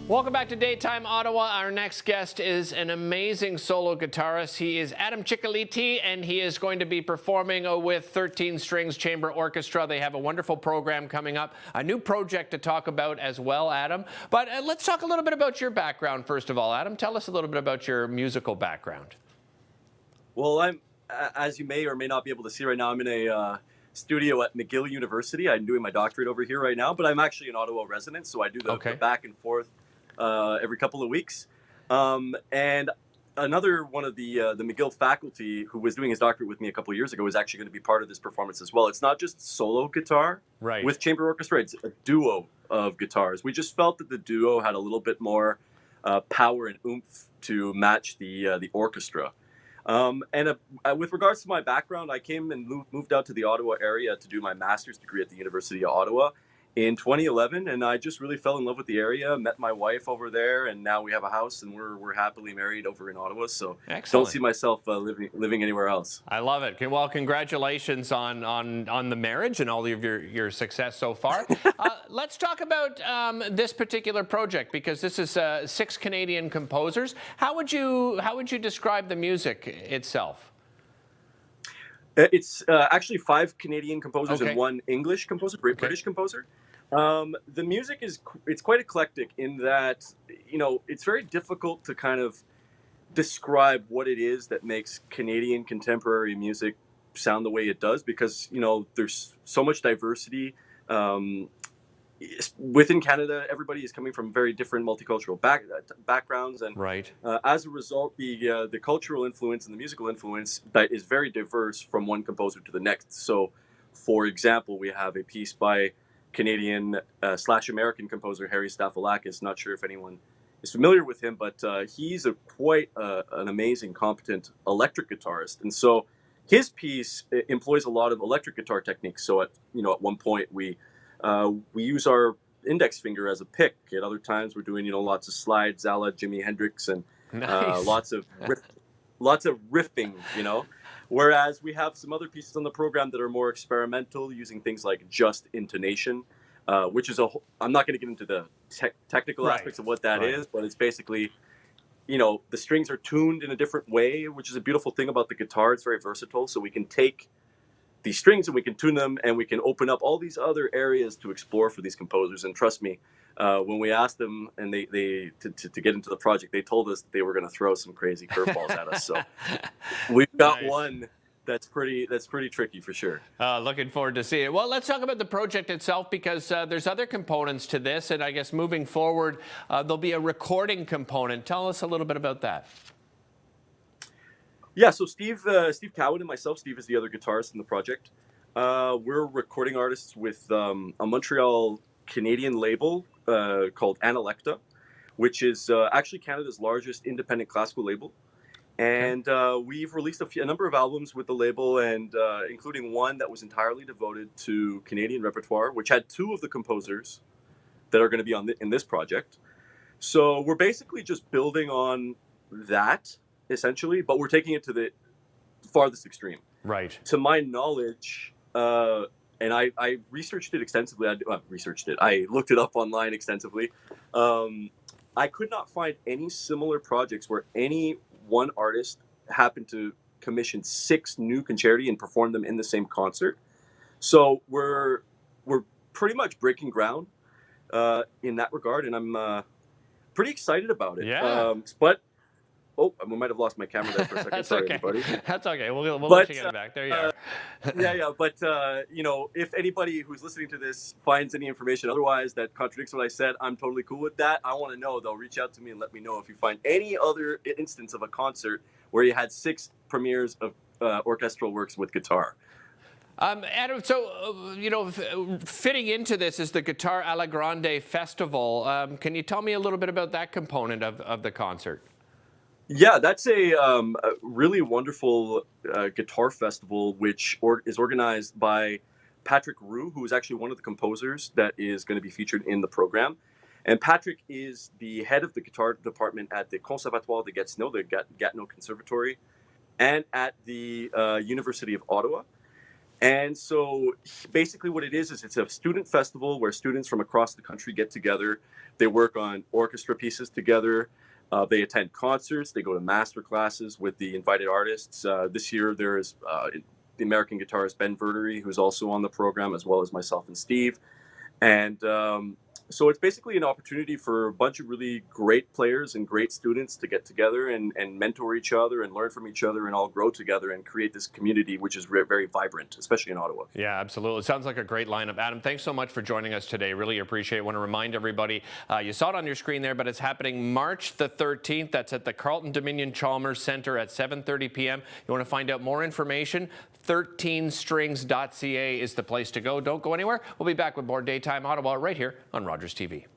Welcome back to Daytime Ottawa. Our next guest is an amazing solo guitarist. He is Adam Cicchillitti, and he is going to be performing with 13 Strings Chamber Orchestra. They have a wonderful program coming up, a new project to talk about as well, Adam. But let's talk a little bit about your background, first of all. Adam, tell us a little bit about your musical background. Well, as you may or may not be able to see right now, I'm in a studio at McGill University. I'm doing my doctorate over here right now, but I'm actually an Ottawa resident, so I do the back and forth every couple of weeks. And another one of the McGill faculty who was doing his doctorate with me a couple of years ago is actually going to be part of this performance as well. It's not just solo guitar with chamber orchestra, it's a duo of guitars. We just felt that the duo had a little bit more power and oomph to match the orchestra. With regards to my background, I came and moved out to the Ottawa area to do my master's degree at the University of Ottawa in 2011, and I just really fell in love with the area, met my wife over there, and now we have a house, and we're happily married over in Ottawa, so don't see myself living anywhere else. I love it. Well, congratulations on the marriage and all of your success so far. Let's talk about this particular project, because this is 6 Canadian composers. How would you describe the music itself? It's actually 5 Canadian composers and 1 English composer, British composer. The music it's quite eclectic in that, it's very difficult to kind of describe what it is that makes Canadian contemporary music sound the way it does, because, there's so much diversity. Within Canada, everybody is coming from very different multicultural backgrounds, and as a result, the cultural influence and the musical influence is very diverse from one composer to the next. So, for example, we have a piece by Canadian / American composer Harry Staphylakis. Not sure if anyone is familiar with him, but he's quite an amazing, competent electric guitarist, and so his piece employs a lot of electric guitar techniques. So at one point we use our index finger as a pick. At other times, we're doing lots of slides, a la Jimi Hendrix, and lots of riffing. Whereas we have some other pieces on the program that are more experimental, using things like just intonation, which is I'm not going to get into the technical aspects of what that is, but it's basically, the strings are tuned in a different way, which is a beautiful thing about the guitar. It's very versatile, so we can take these strings and we can tune them, and we can open up all these other areas to explore for these composers. And trust me, when we asked them and they to get into the project, they told us that they were going to throw some crazy curveballs at us. So we've got one that's pretty tricky for sure. Looking forward to seeing it. Well, let's talk about the project itself, because there's other components to this, and I guess moving forward, there'll be a recording component. Tell us a little bit about that. Yeah, so Steve Cowan and myself, Steve is the other guitarist in the project. We're recording artists with a Montreal Canadian label called Analecta, which is actually Canada's largest independent classical label. And we've released a number of albums with the label, and including one that was entirely devoted to Canadian repertoire, which had 2 of the composers that are going to be in this project. So we're basically just building on that, essentially, but we're taking it to the farthest extreme. Right. To my knowledge, and I researched it extensively. I looked it up online extensively. I could not find any similar projects where any one artist happened to commission 6 new concerti and perform them in the same concert. So we're pretty much breaking ground in that regard, and I'm pretty excited about it. Yeah. But I might have lost my camera there for a second. That's Sorry, okay. everybody. That's okay. We'll let you get it back. There you are. Yeah. But, if anybody who's listening to this finds any information otherwise that contradicts what I said, I'm totally cool with that. I want to know. They'll reach out to me and let me know if you find any other instance of a concert where you had 6 premieres of orchestral works with guitar. Adam, so, fitting into this is the Guitar Alla Grande Festival. Can you tell me a little bit about that component of the concert? Yeah, that's a really wonderful guitar festival, which is organized by Patrick Roux, who is actually one of the composers that is going to be featured in the program. And Patrick is the head of the guitar department at the Conservatoire de Gatineau, the Gatineau Conservatory, and at the University of Ottawa. And so basically what it is it's a student festival where students from across the country get together. They work on orchestra pieces together. They attend concerts. They go to master classes with the invited artists. This year there is the American guitarist Ben Verdery, who's also on the program, as well as myself and Steve. And so it's basically an opportunity for a bunch of really great players and great students to get together and mentor each other and learn from each other and all grow together and create this community, which is very vibrant, especially in Ottawa. Yeah, absolutely. Sounds like a great lineup. Adam, thanks so much for joining us today. Really appreciate it. I want to remind everybody, you saw it on your screen there, but it's happening March the 13th. That's at the Carleton Dominion Chalmers Centre at 7:30 p.m. You want to find out more information? 13strings.ca is the place to go. Don't go anywhere. We'll be back with more Daytime Ottawa right here on Rogers TV.